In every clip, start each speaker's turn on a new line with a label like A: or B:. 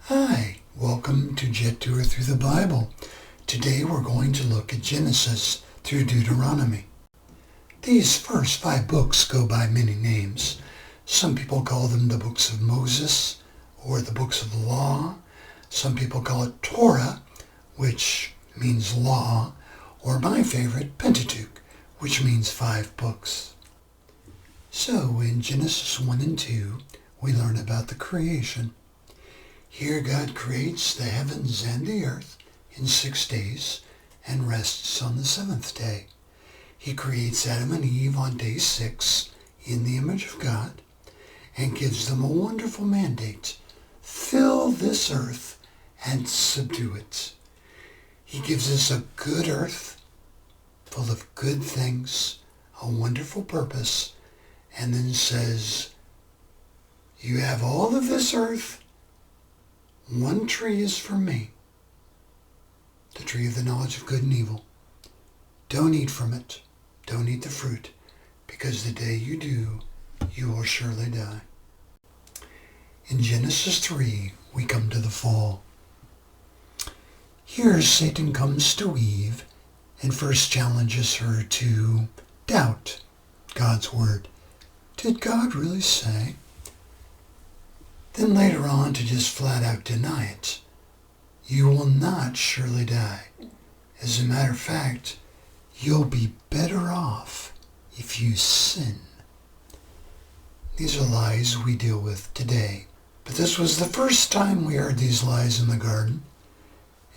A: Hi, welcome to Jet Tour Through the Bible. Today we're going to look at Genesis through Deuteronomy. These first 5 books go by many names. Some people call them the books of Moses or the books of the law. Some people call it Torah, which means law, or my favorite, Pentateuch, which means 5 books. So in Genesis 1 and 2, we learn about the creation. Here God creates the heavens and the earth in 6 days and rests on the 7th day. He creates Adam and Eve on day 6 in the image of God and gives them a wonderful mandate. Fill this earth and subdue it. He gives us a good earth full of good things, a wonderful purpose, and then says, you have all of this earth. One tree is for me, the tree of the knowledge of good and evil. Don't eat from it. Don't eat the fruit, because the day you do, you will surely die. In Genesis 3, we come to the fall. Here Satan comes to Eve and first challenges her to doubt God's word. Did God really say? Then later on to just flat out deny it. You will not surely die. As a matter of fact, you'll be better off if you sin. These are lies we deal with today. But this was the first time we heard these lies in the garden,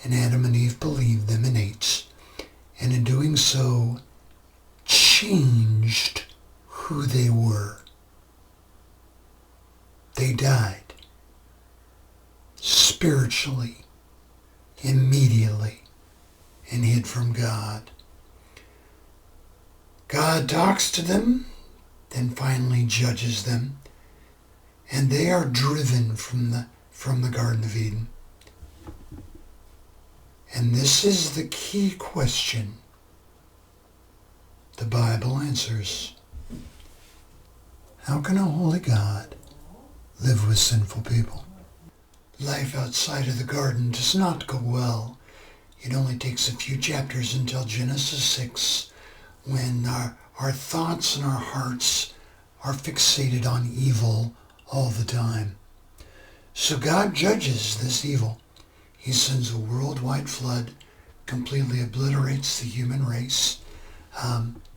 A: and Adam and Eve believed them and ate, and in doing so, changed who they were. They died. Spiritually, immediately, and hid from God. God talks to them, then finally judges them, and they are driven from the Garden of Eden. And this is the key question the Bible answers. How can a holy God live with sinful people? Life outside of the garden does not go well. It only takes a few chapters until Genesis 6, when our thoughts and our hearts are fixated on evil all the time. So God judges this evil. He sends a worldwide flood, completely obliterates the human race,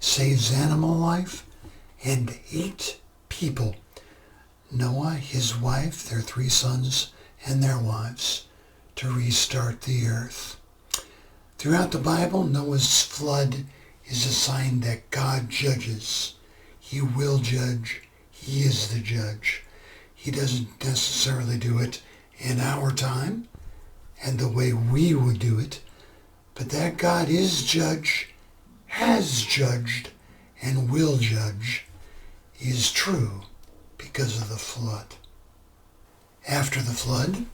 A: saves animal life, and 8 people. Noah, his wife, their 3 sons, and their wives, to restart the earth. Throughout the Bible, Noah's flood is a sign that God judges. He will judge. He is the judge. He doesn't necessarily do it in our time and the way we would do it, but that God is judge, has judged, and will judge is true because of the flood. After the flood,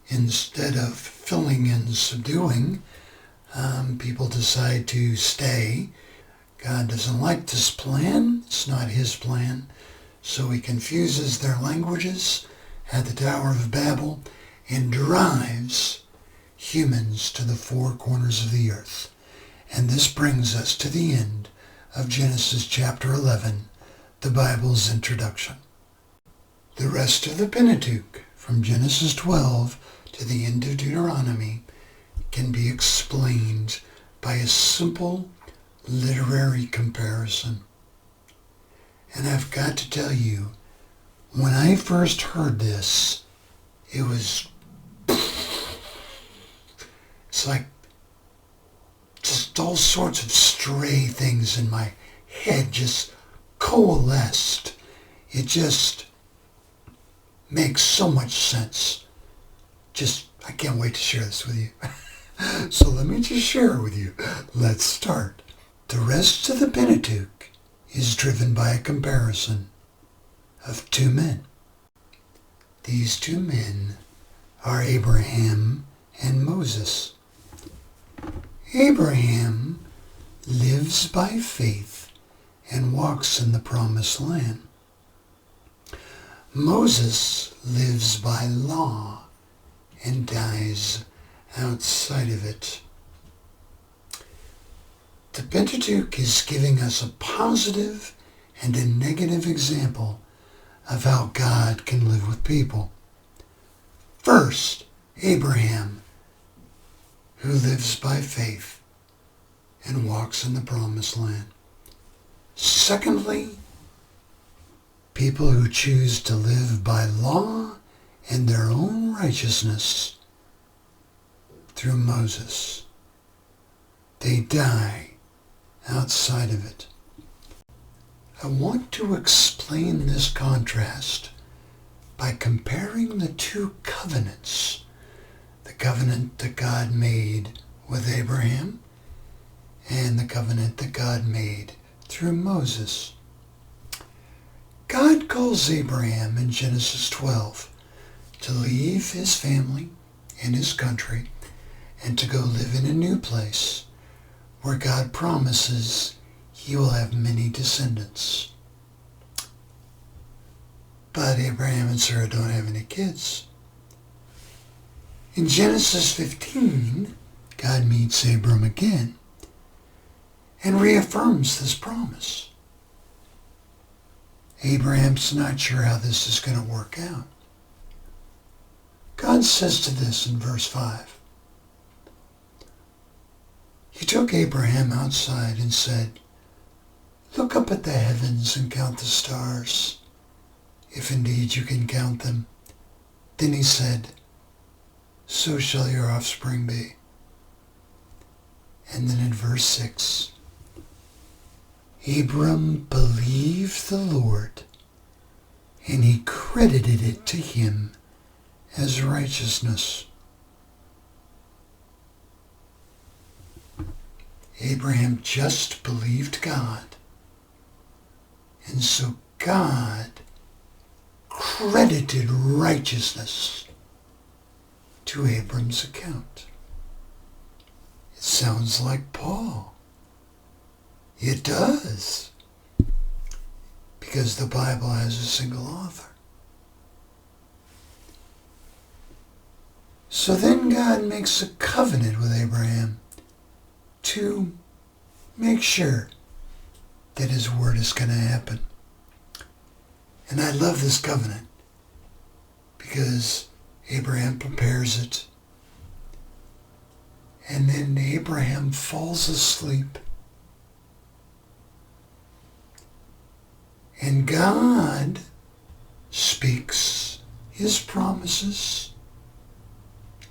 A: instead of filling and subduing, people decide to stay. God doesn't like this plan. It's not his plan. So he confuses their languages at the Tower of Babel and drives humans to the 4 corners of the earth. And this brings us to the end of Genesis chapter 11, the Bible's introduction. The rest of the Pentateuch, from Genesis 12 to the end of Deuteronomy, can be explained by a simple literary comparison. And I've got to tell you, when I first heard this, it's like just all sorts of stray things in my head just coalesced. It just makes so much sense. I can't wait to share this with you. So let me just share it with you. Let's start. The rest of the Pentateuch is driven by a comparison of 2 men. These 2 men are Abraham and Moses. Abraham lives by faith and walks in the promised land. Moses lives by law and dies outside of it. The Pentateuch is giving us a positive and a negative example of how God can live with people. First, Abraham, who lives by faith and walks in the promised land. Secondly, people who choose to live by law and their own righteousness through Moses. They die outside of it. I want to explain this contrast by comparing the two covenants. The covenant that God made with Abraham and the covenant that God made through Moses. God calls Abraham in Genesis 12 to leave his family and his country and to go live in a new place where God promises he will have many descendants. But Abraham and Sarah don't have any kids. In Genesis 15, God meets Abram again and reaffirms this promise. Abraham's not sure how this is going to work out. God says to this in verse 5, He took Abraham outside and said, "Look up at the heavens and count the stars, if indeed you can count them." Then he said, "So shall your offspring be." And then in verse 6, Abram believed the Lord, and he credited it to him as righteousness. Abraham just believed God, and so God credited righteousness to Abram's account. It sounds like Paul. It does, because the Bible has a single author. So then God makes a covenant with Abraham to make sure that his word is going to happen. And I love this covenant because Abraham prepares it. And then Abraham falls asleep. And God speaks his promises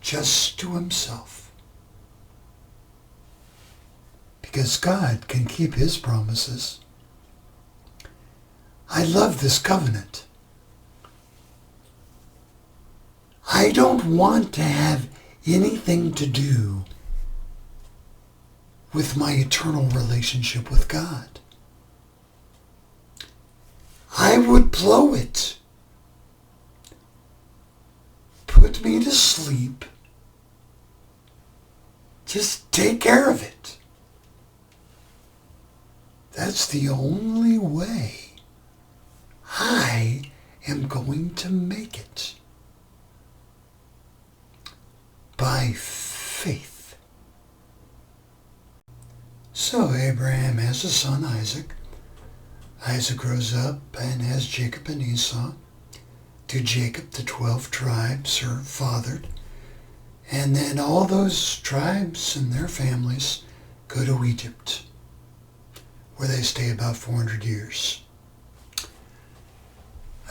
A: just to himself. Because God can keep his promises. I love this covenant. I don't want to have anything to do with my eternal relationship with God. I would blow it. Put me to sleep. Just take care of it. That's the only way I am going to make it. By faith. So Abraham has a son, Isaac. Isaac grows up and has Jacob and Esau. To Jacob, the 12 tribes are fathered. And then all those tribes and their families go to Egypt, where they stay about 400 years.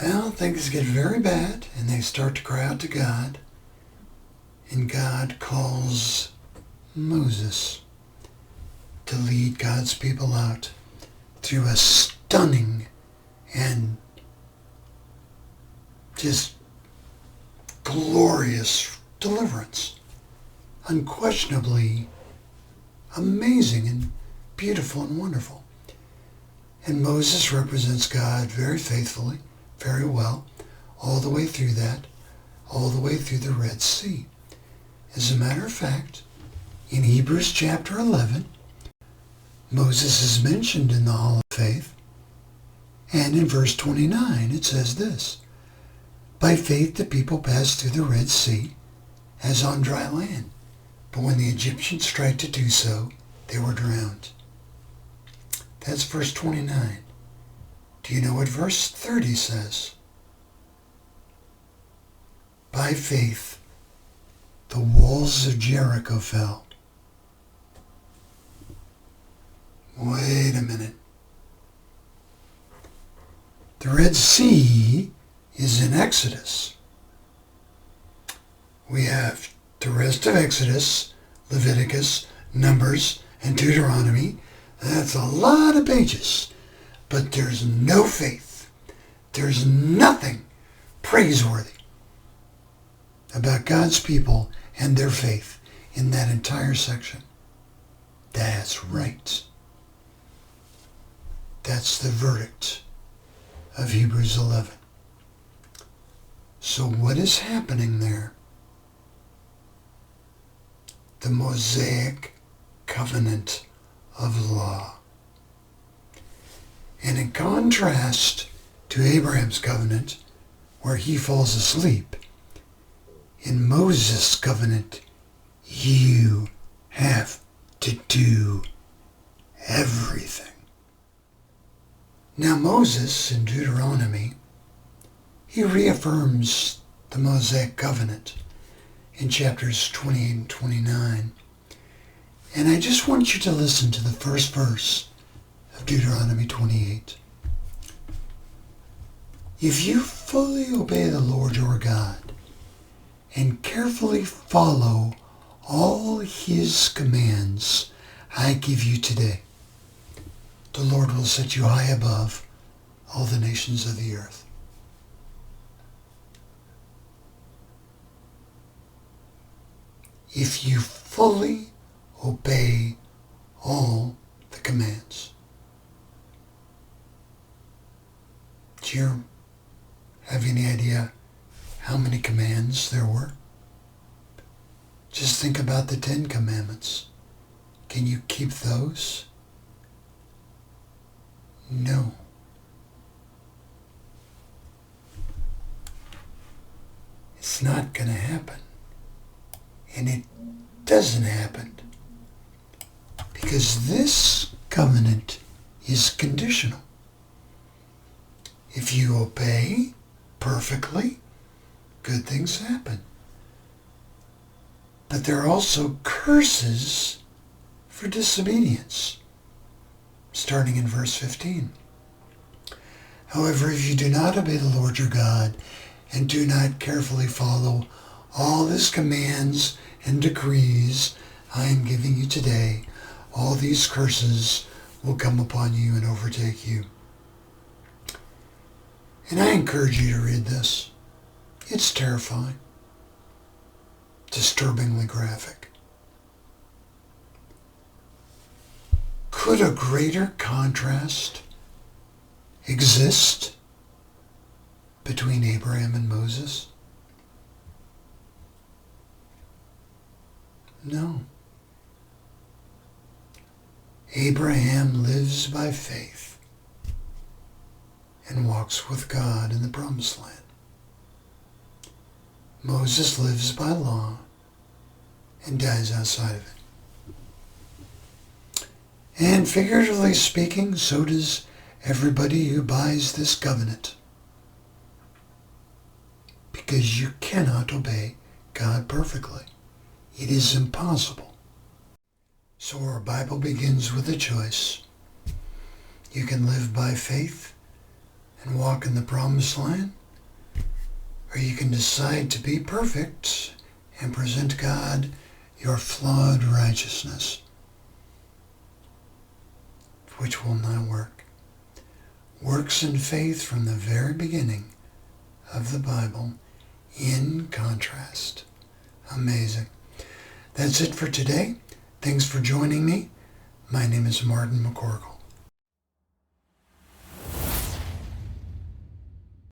A: Well, things get very bad, and they start to cry out to God. And God calls Moses to lead God's people out through a stunning and just glorious deliverance. Unquestionably amazing and beautiful and wonderful. And Moses represents God very faithfully, very well, all the way through that, all the way through the Red Sea. As a matter of fact, in Hebrews chapter 11, Moses is mentioned in the Hall of Faith, and in verse 29 it says this, "By faith the people passed through the Red Sea as on dry land. But when the Egyptians tried to do so, they were drowned. That's verse 29. Do you know what verse 30 says? By faith, the walls of Jericho fell. Wait a minute. The Red Sea is in Exodus. We have the rest of Exodus, Leviticus, Numbers, and Deuteronomy. That's a lot of pages. But there's no faith. There's nothing praiseworthy about God's people and their faith in that entire section. That's right. That's the verdict of Hebrews 11. So what is happening there? The Mosaic covenant of law. And in contrast to Abraham's covenant, where he falls asleep, in Moses' covenant, you have to do everything. Now Moses, in Deuteronomy, he reaffirms the Mosaic covenant in chapters 28 and 29. And I just want you to listen to the first verse of Deuteronomy 28. If you fully obey the Lord your God and carefully follow all his commands I give you today, the Lord will set you high above all the nations of the earth. If you fully obey all the commands. Do you have any idea how many commands there were? Just think about the 10 commandments. Can you keep those? No. It's not going to happen. And it doesn't happen because this covenant is conditional. If you obey perfectly, good things happen. But there are also curses for disobedience, starting in verse 15. However, if you do not obey the Lord your God and do not carefully follow all his commands and decrees I am giving you today, all these curses will come upon you and overtake you. And I encourage you to read this. It's terrifying, disturbingly graphic. Could a greater contrast exist between Abraham and Moses? No. Abraham lives by faith and walks with God in the promised land. Moses lives by law and dies outside of it. And figuratively speaking, so does everybody who buys this covenant. Because you cannot obey God perfectly. It is impossible. So our Bible begins with a choice. You can live by faith and walk in the promised land, or you can decide to be perfect and present God your flawed righteousness, which will not work. Works in faith from the very beginning of the Bible, in contrast. Amazing. That's it for today. Thanks for joining me. My name is Martin McCorkle.